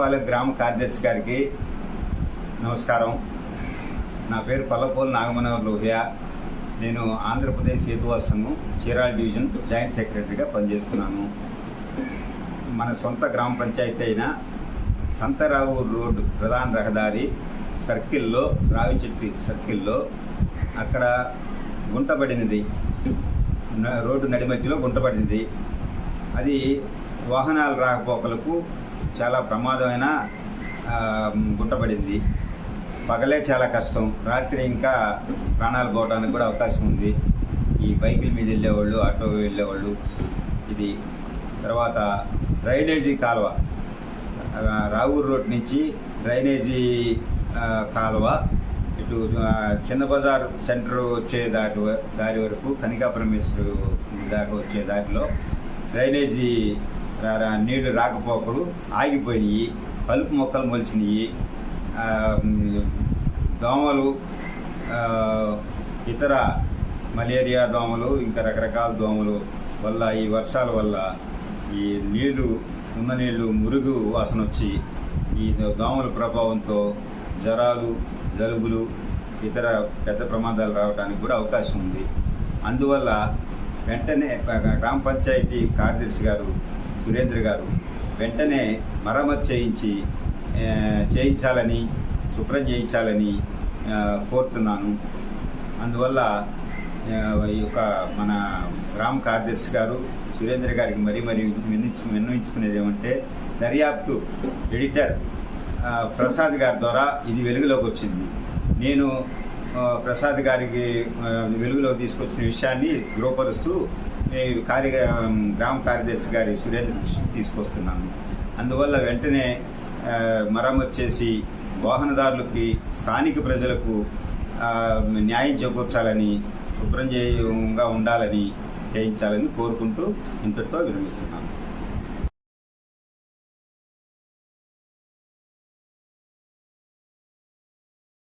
చీరాలపాలెం గ్రామ కార్యదర్శి గారికి నమస్కారం. నా పేరు పల్లపోలు నాగమనోహర్ లోహియా. నేను ఆంధ్రప్రదేశ్ సేతువాద సంఘం చీరాల డివిజన్ జాయింట్ సెక్రటరీగా పనిచేస్తున్నాను. మన సొంత గ్రామ పంచాయతీ అయిన సంతరావు రోడ్డు ప్రధాన రహదారి సర్కిల్లో, రావిచెట్టి సర్కిల్లో అక్కడ గుంటపడినది, రోడ్డు నడి మధ్యలో గుంటపడింది. అది వాహనాల రాకపోకలకు చాలా ప్రమాదమైన గుంటపడింది. పగలే చాలా కష్టం, రాత్రి ఇంకా ప్రాణాలు పోవడానికి కూడా అవకాశం ఉంది. ఈ బైకుల మీద వెళ్ళేవాళ్ళు, ఆటో వెళ్ళేవాళ్ళు. ఇది తర్వాత డ్రైనేజీ కాలువ, రావూరు రోడ్ నుంచి డ్రైనేజీ కాలువ ఇటు చిన్న బజార్ సెంటర్ వచ్చే దారి వరకు కనికాపరమేశ్వరు దాకా వచ్చే దారిలో డ్రైనేజీ నీళ్లు రాకపోకలు ఆగిపోయినాయి. కలుపు మొక్కలు మొలిచినాయి. దోమలు, ఇతర మలేరియా దోమలు, ఇంకా రకరకాల దోమలు వల్ల, ఈ వర్షాల వల్ల ఈ నీళ్లు, ఉన్న నీళ్లు మురుగు వాసన వచ్చి ఈ దోమల ప్రభావంతో జ్వరాలు, జలుబులు, ఇతర పెద్ద ప్రమాదాలు రావడానికి కూడా అవకాశం ఉంది. అందువల్ల వెంటనే గ్రామ పంచాయతీ కార్యదర్శి గారు సురేంద్ర గారు వెంటనే మరమ్మతు చేయించాలని, శుభ్రం చేయించాలని కోరుతున్నాను. అందువల్ల ఈ యొక్క మన గ్రామ కార్యదర్శి గారు సురేంద్ర గారికి మరీ విన్నవించుకునేది ఏమంటే, దర్యాప్తు ఎడిటర్ ప్రసాద్ గారి ద్వారా ఇది వెలుగులోకి వచ్చింది. నేను ప్రసాద్ గారికి వెలుగులో తీసుకొచ్చిన విషయాన్ని ధృవపరుస్తూ గ్రామ కార్యదర్శి గారి సురేంద్ర దృష్టికి తీసుకొస్తున్నాను. అందువల్ల వెంటనే మరమ్మతు చేసి వాహనదారులకి, స్థానిక ప్రజలకు న్యాయం చేకూర్చాలని, శుభ్రంగా ఉండాలని, చేయించాలని కోరుకుంటూ ఇంతటితో విరమిస్తున్నాను.